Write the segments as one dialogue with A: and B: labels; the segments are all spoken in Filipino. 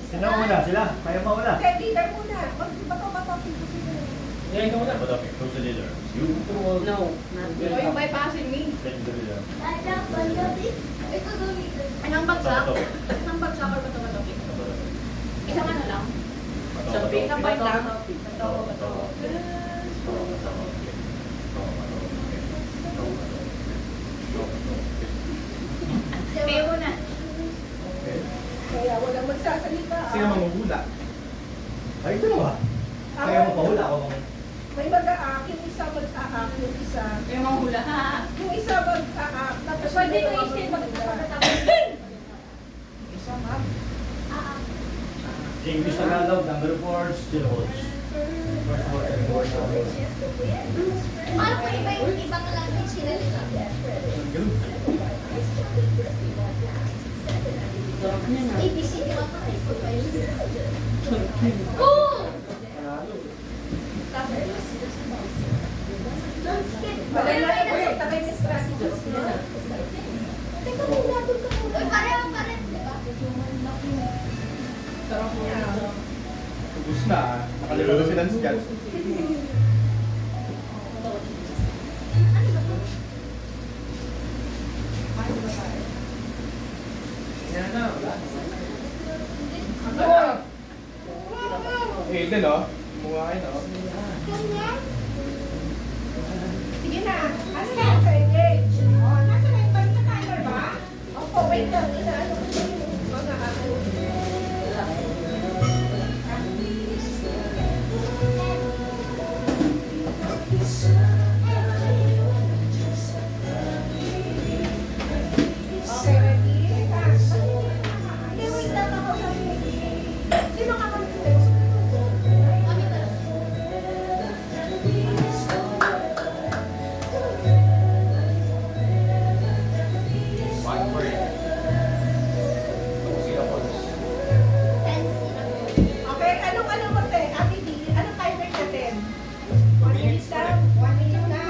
A: Sino muna? Sila? Kaya mo muna?
B: Leader muna. Bato.
A: Yeah, ikaw muna. But okay, who's the leader? You?
C: No, not
B: Oh, you bypassing me.
A: Then the leader.
B: Anong bagsak? Anong bagsak or bato? Isang ano lang? Isang bite lang. Bato. Sabihin mo na.
A: Okay.
B: Kaya walang magsasalita.
D: Sino manguhula?
A: Ay, ito naman. Kaya mo pa hula ako.
B: May mag-aak, yung isa mag-aak, yung isa.
C: Yung mga hula.
B: Yung isa mag-aak, tapos
C: Pwede
B: yung
C: ko
B: dalawa
C: isip
B: mag-aak. Isa ma'am.
A: English Tagalog, number of words, still holds. First word and word.
E: Paano kung iba yung ibang language sila nila? ABC, di ba pa high school pa yun? Cool!
B: Wala na yung busog na kayo strategy.
E: Teka, may labog ka muna. Uy, pareho, di ba?
B: Sarap niya.
D: Ubus na. Nakalimutan si Lance dyan.
A: Yan na.
D: Aiden, no? Mukhain, no?
B: Sige na. Ano na yung engage? Oh, nasa na yung bag na timer ba? Opo, wait lang. Inaano ko yung mga ano. Okay, ready?
E: Hindi, wait lang ako sa
B: Sino ka man?
E: Kami ba?
D: One word. Sino po?
B: Okay, anong mo te? Ate D, anong timer natin? 1 minute lang? 1 minute na?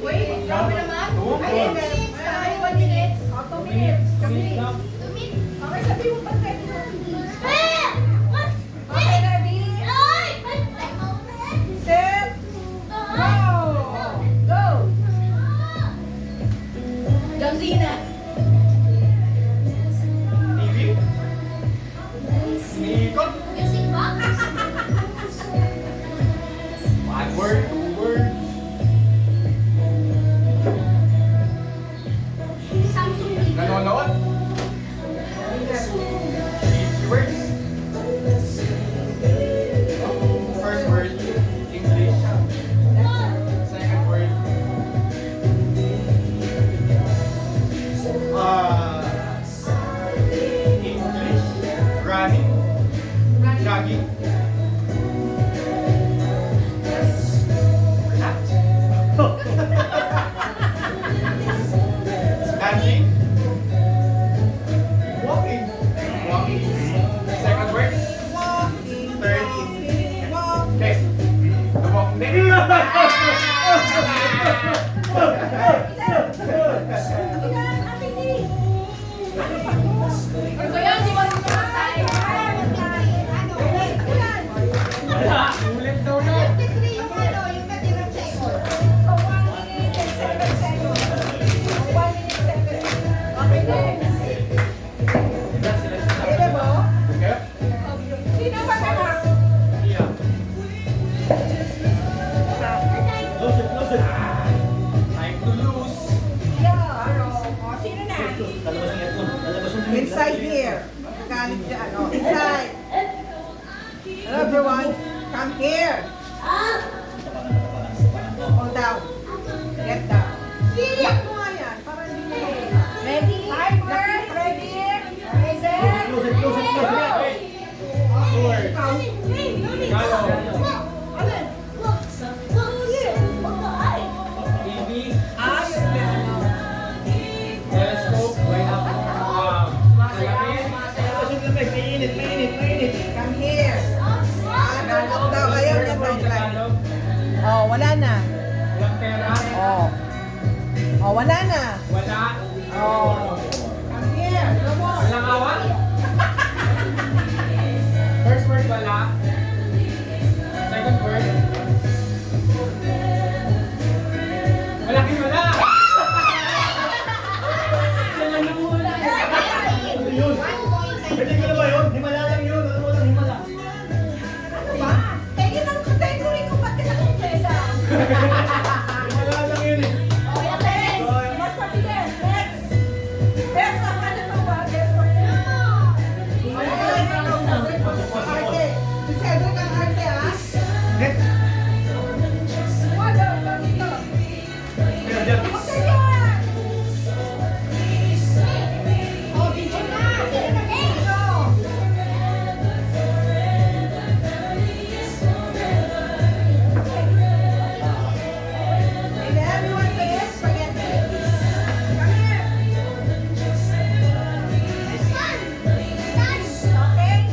B: Wait, grabe naman. Ayun, ay, 1 minute. O, 2 minutes. Complete. Okay, sabi mo pag ready na. Okay, ready? Set. Go! Go!
C: John Cena.
D: TV? Siniikot?
E: Music box?
D: One word, two words.
E: Samsung TV.
D: Nanonood? Easy words. First word, English. Second word, English. Running. Jogging. Relax. Dancing. Walking. Walking. Second word. Third. Okay. The walking dead.
B: Ate D. Ano pa to?
C: Or kaya, di ba yung mga tayo?
D: Ulit daw na.
E: 53 yung ano, yung natirang second.
B: So, 1 minute and 7 seconds. 1 minute, 7 seconds. Okay, next. Ready mo?
D: Okay.
B: Sino ba na?
D: Yeah.
A: Close it.
D: Time to lose.
B: Yeah, ano? O, sino na?
A: Lalabas ang earphone. Lalabas ang
B: Inside here. Galing dyan. O, inside. Hello, everyone. Come here. Hold down. Get down. Iyak mo nga yan. Para hindi mo. Ready? Timer. Ready? Ready?
A: Close it.
D: Word.
B: Count.
D: Gano.
B: Alin?
D: TV.
B: Ayun na.
D: Telescope. Salamin.
A: Mainit.
B: Come here. Nalok daw. Ayaw niya program. Oh, wala na.
D: Walang pera.
B: Oh. Oh, wala na.
D: Wala.
B: Oh. Come here. Come on.
D: Walang awa. Himala. Second word. Walang himala!
A: Ano yun? Pwede ko na ba yun? Himala lang yun. Ano walang himala?
B: Ano ba? Eh, yun ang category ko, ba't kita kumpesa?
A: Himala lang yun eh.
B: Okay, mas mabilis. Next. Best of ano to ba? Best of arte. Si Cedric ang arte, ha?
A: Next.
B: Wala, wala dito.
A: Kaya dyan.
B: Okay, yan.
E: Oh, video na. Sino na
B: Ito. And everyone plays spaghetti. Come here. Okay?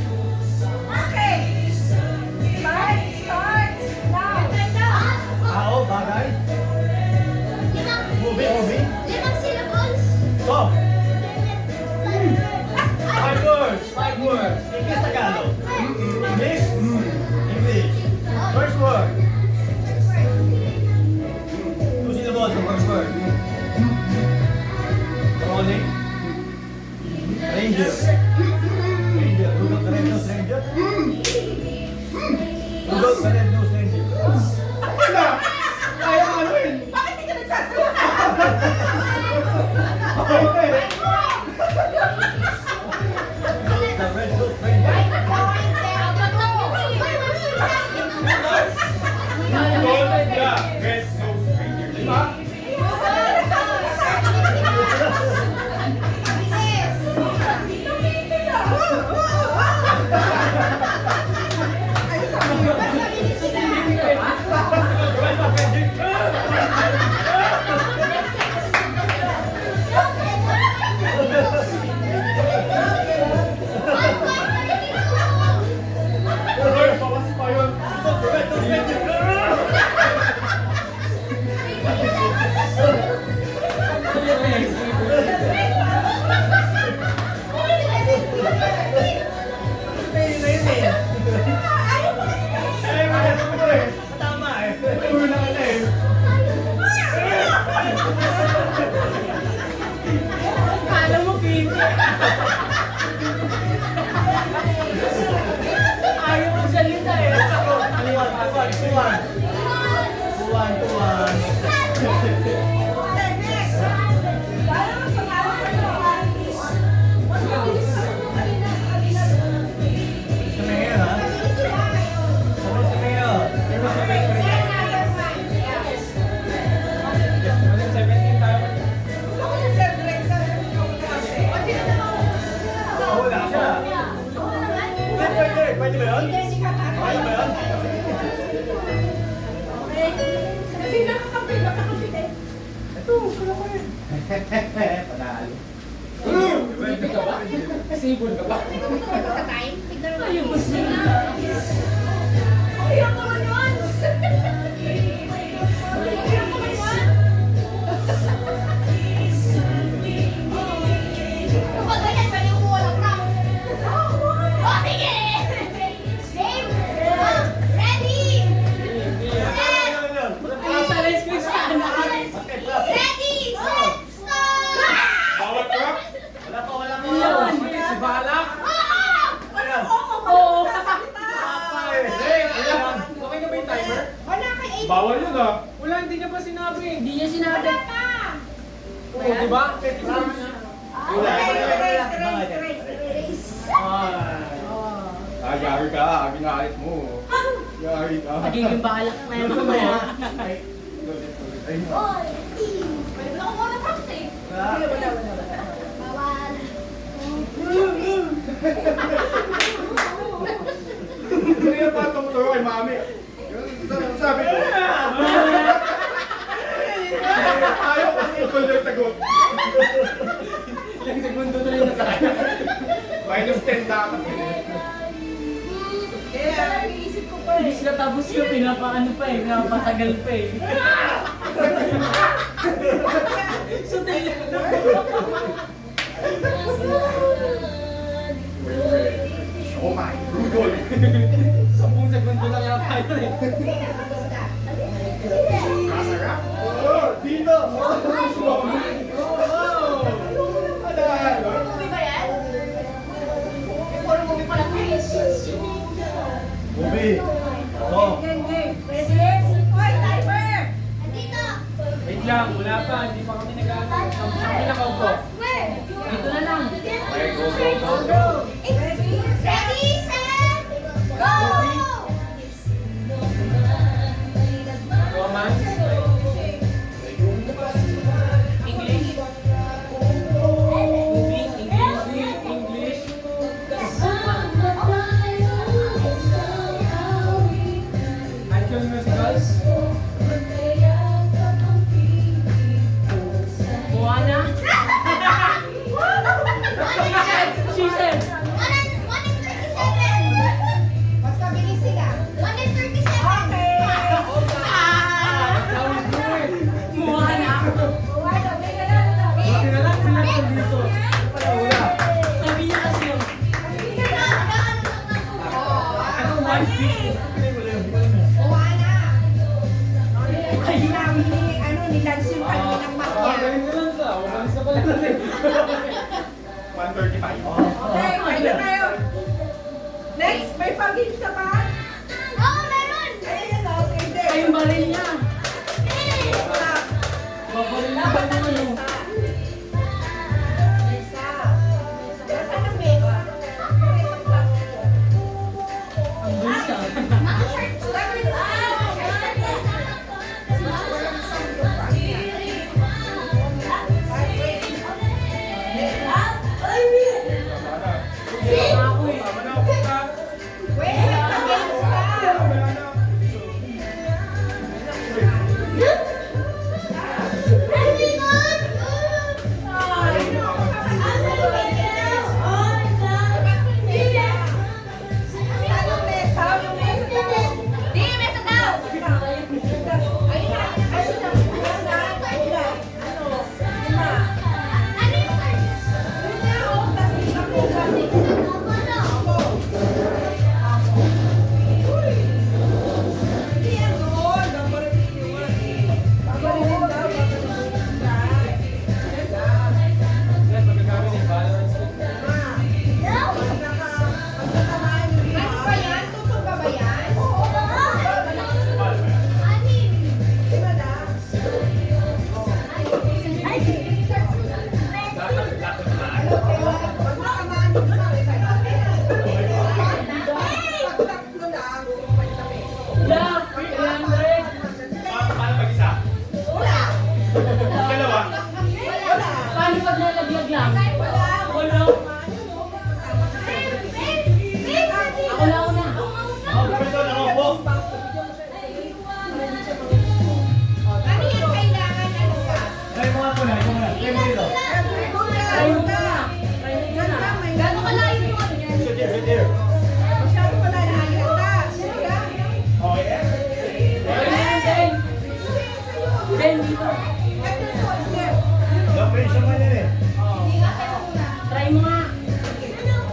B: Okay. Time starts now.
A: Tao, bagay. Movie. Stop. 5 words. 5 words. English, Tagalog. English. English. First word. 2 syllables the first word. Rolling. Ranger. Ranger. Rudolph the Red-Nosed Ranger. Rudolph the Red-Nosed Ranger.
D: Wala! Kaya ka ano yun?
B: Bakit hindi ka nagsasalita?
A: Okay. Rudolph the Red-Nosed Ranger.
D: Gold, yeah. Red Nose Ranger. Di ba? Uy, bawas pa yun.
A: Rudolph the Red-Nosed Ranger. Spain na yun eh. Eh, maganda mo eh. Tama eh.
D: Uy, na ka na eh.
C: Kala mo, Kim. Ayaw mo salita eh.
A: Tuwan.
B: Okay, next. Dahil ang pangalan ko yun, mas mabilis na ito kanina.
A: Gusto mo ngayon ha? Gusto mo ngayon.
D: Walang 17 tayo.
B: Gusto ko si Cedric sa kasi.
A: Oh, wala siya. Pwede ba yun? Pwede ba yun?
B: Kasi nakakapit, nakakapit eh.
A: Ito, wala ko yun. Panalo.
D: Ready ka ba? Sipon ka ba?
C: Ayaw mo salita.
B: Ayaw naman yun! Ayaw naman yun!
C: Pares ko sa anak.
D: Bawat truck?
A: Wala ko.
C: Yan.
D: Si Balak?
A: Ayan.
C: Oo.
D: Hey, ayan. Okay na ba yung timer?
B: Wala kay Aiden.
D: Bawal yun ah. Wala, hindi niya pa sinabi.
C: Hindi niya sinabi.
B: Wala pa!
D: Oo, di ba?
B: Erase.
D: Ah, yari ka. Ginalit mo. Yari ka.
C: Magiging balak na yan mamaya.
D: Ay, Kaya pa tumuturo kay mami. Sabi ko. Ayaw kasi ipol yung sagot. Ilang segundo na rin nasa kanya. -10 dapat.
B: Kaya, iniisip ko pa
C: Hindi
B: eh.
C: sila tapos ko, pinapaano pa eh, pinapatagal pa eh. So,
D: Oh my, Rudolph. 10 segundo lang yata yun eh. Masarap? Oh, dito! Oh,
E: Movie ba yan? Puro movie pala ito.
A: Movie. Oh.
B: Hoy, timer!
E: Andito.
D: Wait lang, wala pa. Hindi pa kami nag-aaral. Kami nakaupo.
E: Where?
C: Dito na lang.
D: Okay, go.
E: Ready, set, go!
D: Romance.
C: English. Movie, English.
D: High School Musicals.
C: Moana. She said.
E: 1:37.
B: Mas mabilis sila.
E: 1:37.
B: Okay.
D: Now we do it.
C: Moana.
D: Buti na lang sila dito. Wala.
C: Sabi niya kasi yun.
D: Ano, One Piece?
B: Moana. Ni Lance yung kaninang mat niya.
D: Galing na lang sa. Umalis na pala natin. 1:35.
B: Okay, pwede na kayo. Next, may pag-games ka pa?
E: Oo, meron.
B: Ayun, okay,
C: Ay,
B: din.
C: yung baril niya.
B: Wala.
C: Babaril na ba
B: Dapat
C: yung ano?
B: Isa. Nasaan ang mesa?
C: Ang bulsa. Ako eh.
D: Tama na ako ka.
B: Wait, may pag-games ka. Anong mesa? Yung mesa daw.
E: Di, mesa daw.
B: Ayun na. Ayun na. Ayun na. Ano? Lima.
E: Ano yung first?
B: Yun na, oh. Tapos ako. Ako. Uy. Hindi yan doon. Babaril yun. Babarilin daw. Babarilin daw.
D: Yan, magagamit yung Valorant skill.
B: Ano ba yan? Tutol ba ba yan? Oo. Lima na.
D: Dapat na.
C: Black, 300.
D: Paano mag-isa? Dalawa.
C: Paano pag nalaglag lang? Wala. Ako na una.
A: Ako, Professor, ako po. Try mo nga muna, ikaw muna. Try mo dito.
C: Try mo na. Try mo na.
E: Gano'ng kalayo yung ano yan?
A: Sit here, sit here. Oh, yeah.
C: Den. Den dito.
A: Location mo yan eh.
C: Try mo nga.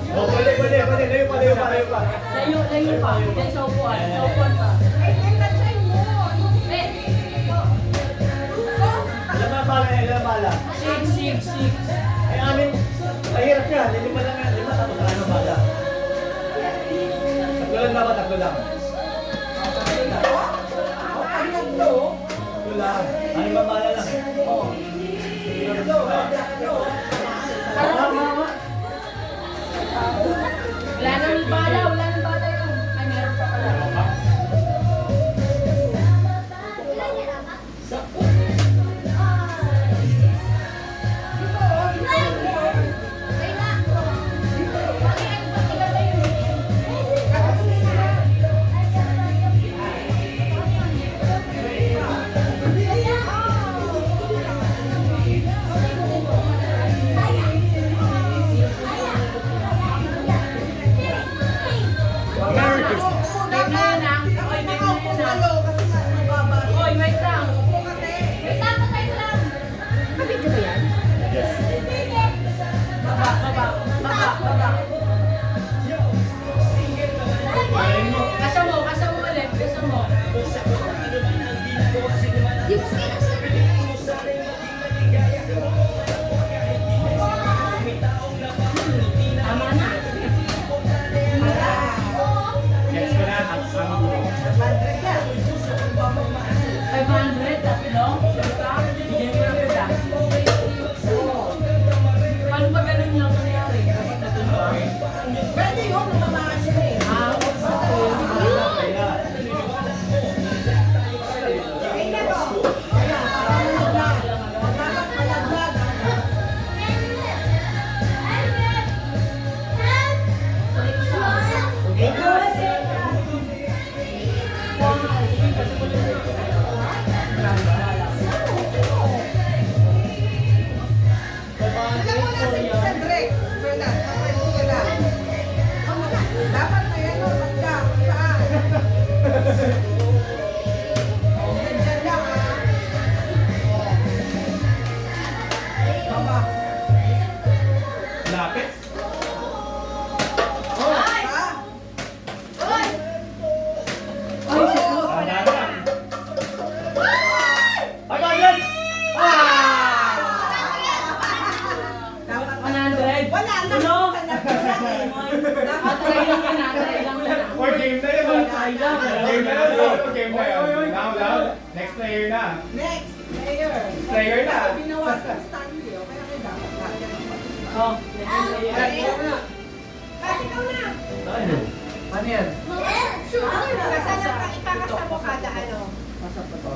A: Oh, pwede. Layo pa.
C: Layo pa. Den sa upuan. Sa upuan pa.
A: Ilan bala?
C: 6.
A: Ay, amin. Mahirap yan. Lima lang yan. Lima tapos ano bala. Tatlo lang. Tatlo lang. Ano ba bala lang? Oo.
C: Tama. Wala nang bala yun. Ay, meron pa pala.
E: Sayang.
B: ikaw na.
D: Ano yan?
B: Kasama ka, ipakasama kada ano.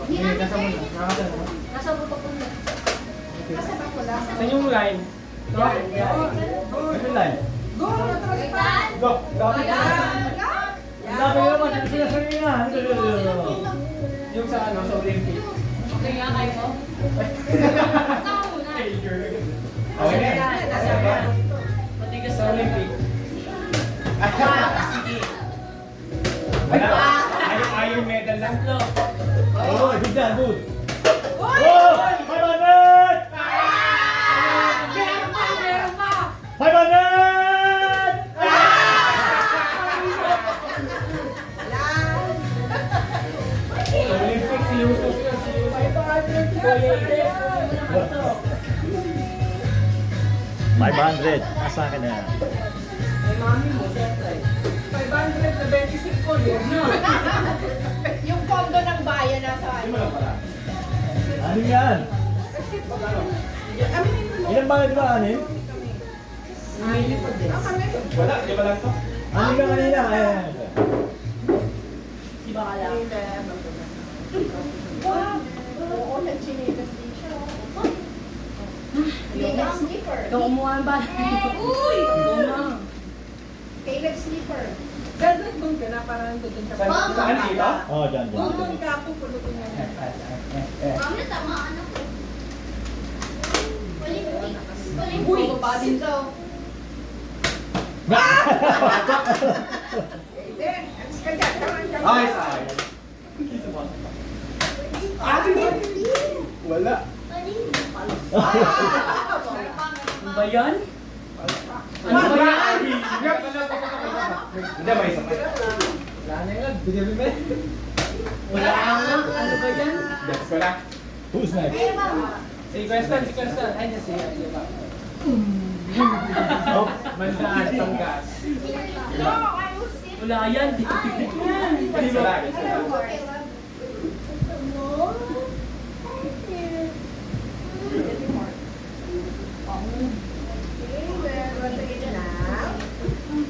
D: Hindi, kasama na. Nakakasama na.
C: Nasa buto ko na.
B: Kasama ko lang.
D: Saan yung line?
A: Ano line?
B: Go, matras pa.
A: Go! Go!
B: Yan.
A: Ang dami naman, ano sinasabi nga?
D: Yung sa ano, sa Olympic.
C: Okay nga kayo ko. Tao na.
A: Okay na yan.
C: Matigas
D: Sa Olympic.
A: Wala.
D: Iron medal lang.
A: Oo, good yan, good.
B: Uy!
A: Oh! 500!
C: Meron pa! Meron pa!
A: 500!
D: Sa Olympic, si Yusuf yun. Si Yusuf.
A: 500. Asa ka na yan?
D: Ay, mami mo, siyempre. 500 na 25 ko, yun na.
B: Yung pondo ng bayan nasa ano.
A: Ano yan?
B: Aminin mo.
A: Ilan ba di ba anin?
D: Nahilipad din.
B: Kami.
D: Wala, di ba lang to?
A: Ano ka kanina? Ayan.
C: Di ba kala?
B: Wow. Oo, nag-chinilas din siya. Caleb Sleeper.
C: Ikaw kumuha ang bala.
B: Uy!
C: Kumuha.
B: Caleb Sleeper.
F: Gano'n doon ka na, parang doon sa
D: Saan dito?
A: Oh, dyan, dyan.
F: doon ka po, pulutin na yan.
E: Mami, tama anak ko.
C: Uy! Pa din to.
B: Then, alis ka dyan.
D: Ay, sayang. Wala.
C: Ano ba yan?
D: Ano ba yan? Hindi, may isa pa. Wala na yun. Bigyan mo ba?
C: Wala nga. Ano ba yan?
D: Next ko na.
A: Who's next?
D: Si Queston. Ay, na siya. Oh, Mandaan, Tanggas.
B: No, I will sit.
C: Wala yan. Dikit-dikit yan.
D: Isa lang, isa lang.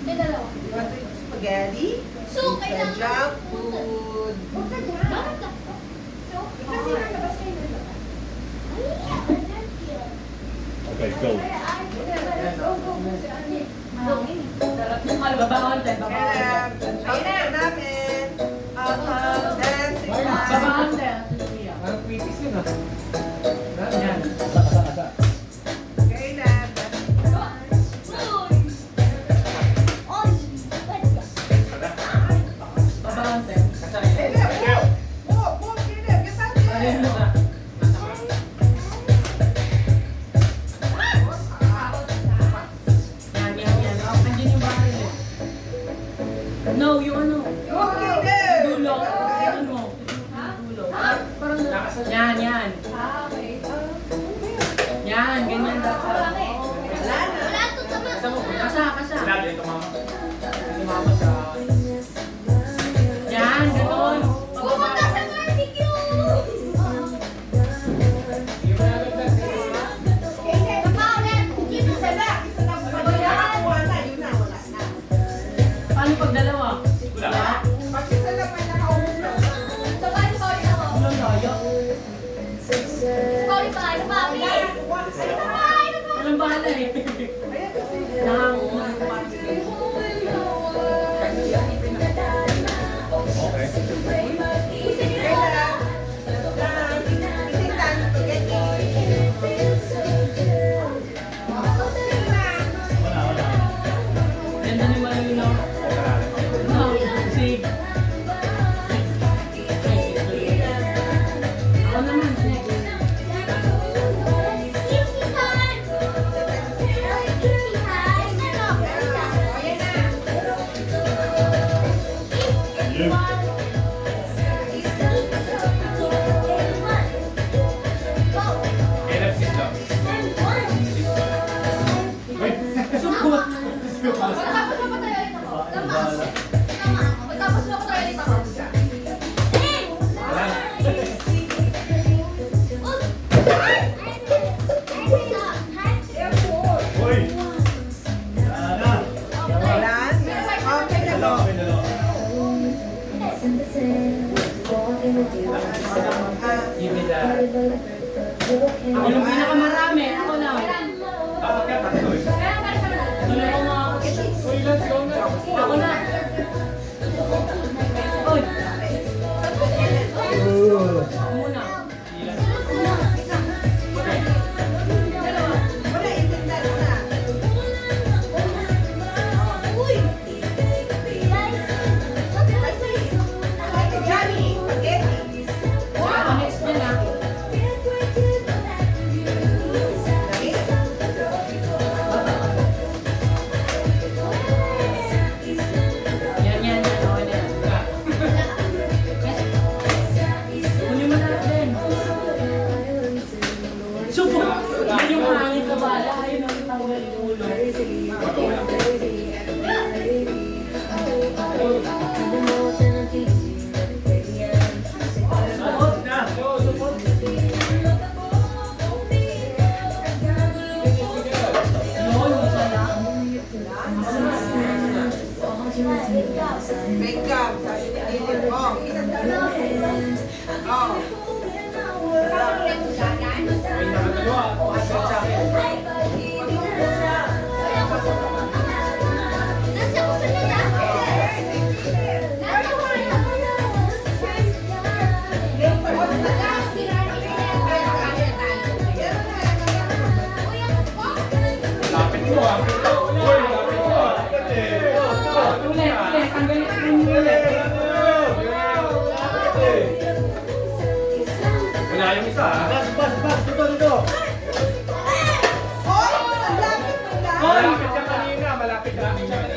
E: May dalawa.
F: Spaghetti,
E: So, kailangan.
F: junk food.
B: Huwag ka dyan.
E: Bakit ka?
B: Kasi nalabas kayo na lang.
A: Okay, go.
C: Sarap yung babaon tayo. Babaon tayo.
F: Ayun na namin. Dancing
C: Babaon
F: time.
C: tayo.
D: Parang quitis yun ah. Yan.
A: Asa, asa, asa.
F: Okay na.
C: Babaon tayo.
F: Caleb, po, Caleb, kita
C: Ayun
F: niya.
C: na. Yan. Andiyan yung baril eh. No, yung ano.
F: Oh, Caleb.
C: Dulo. Tingnan mo. Dulo. Parang yan. Yan, ganyan dapat.
F: Wala na.
C: Kasa.
D: Lalo ito mama. Ito mama sa...
C: Yan, ganon.
E: Pumunta sa barbecue!
D: Yung nalagdag sa mama.
B: Isa lang. Wala, yun na. Wala na.
C: Paano pag dalawa?
D: Wala.
B: Pag isa lang may nakaulo.
C: Walang daya. Walang bahala eh. Nangangunan ko pa.
A: Okay. Wala, wala.
C: Ganda ni Malino. No, si... Ako naman, next.
D: Caleb, sit down. Wait.
C: Sukot.
D: Wala na.
A: Hoy! dalawa, kami dalawa.
D: Give me that.
C: Ako yung pinakamarami. Ako lang.
D: Dapat ka tatlo eh.
C: Tuloy ko mga...
D: Uy, let's go na.
C: Ako na. Oy. Ako muna.
F: Wala, itindan mo na. Johnny, spaghetti.
C: Ako next din ah. Yan. Okay na yan. Kunin mo lahat din. Subo. Yan yung hangin sa bala. Ayun ang tawag ng ulo.
A: Support na. Go, support.
C: Yun, isa lang.
F: Makeup, sabi ni Lily. Oh. Oh.
D: May nakadalawa. Asset sa akin. Lapit mo ah. Uy, lapit mo ah.
C: Ulit. Tanggalin mo ulit.
D: Wala yung isa ah.
A: Pas. Dito.
F: Hoy, ang lapit mo lang.
D: Malapit ka kanina. Malapit ka kanina.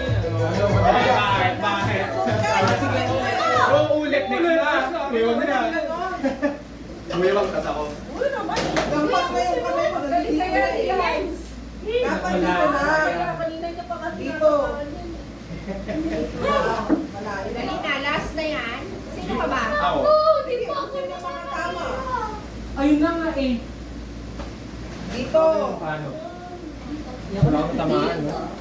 D: Bakit?
F: Sige.
D: Oo, ulit next na. Ngayon na. Umiwang tas ako.
F: Uy, naman. Gampas na yung kamay mo. Galing kayo. Dapat dito na.
B: Kanina niya pa kasi.
F: Dito. Wala.
B: Dali na, last na yan. Sino ka ba?
D: Ako.
F: Sige, sino yung mga tama?
C: Ayun na nga eh.
F: Dito.
D: Paano? Wala akong tamaan, no?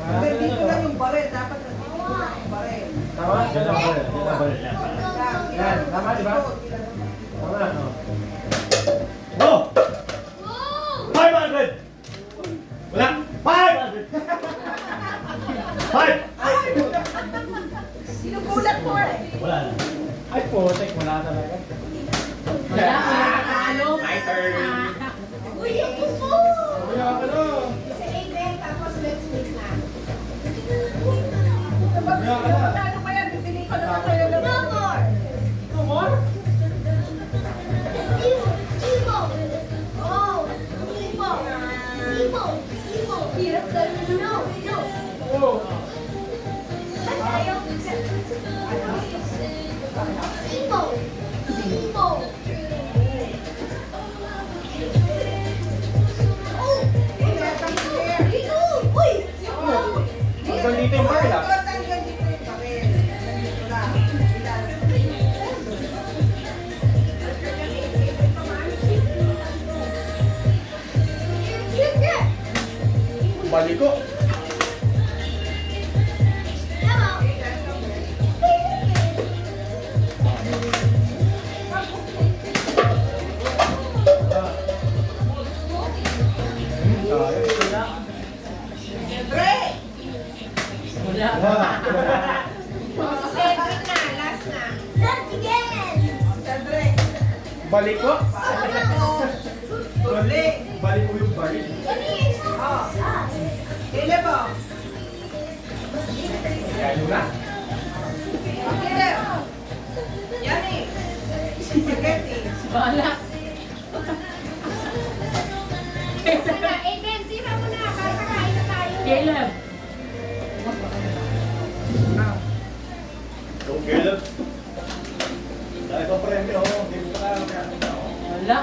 F: Hindi, dito lang yung baril. Dapat nandito lang yung baril.
D: Tama?
A: Yan ang baril.
D: Yan, tama, di ba? Tama, no?
A: Go! 500! Wala! 500! 5!
F: Sinugulat mo eh.
A: Wala na.
D: Ay, potek, wala talaga.
C: Wala, nakatalo.
D: My turn.
B: Uy, yung puso!
D: Wala ka na.
B: Si Aiden, tapos let's mix na.
F: Ano kaya? Bibili ko naman kayo ng
B: No more!
D: No more?
B: Hirap tayo. No.
D: Oo. Hanggang dito yung baril ah.
F: Hanggang dito yung baril. Dito lang.
D: Balik ko.
F: Break!
C: Wala.
B: Seven na, last na.
F: Sa break.
D: Balik ko.
F: Balik.
D: Balik ko yung baril.
F: Oh. Philip, oh.
D: Yan yun na.
F: Philip. Yan eh. Spaghetti.
C: Wala.
B: Sana, Aiden, tira mo na. Para kakain na tayo.
C: Caleb.
A: Go, Caleb. Dahil pa premyo, hindi mo pa kaya.
C: Wala.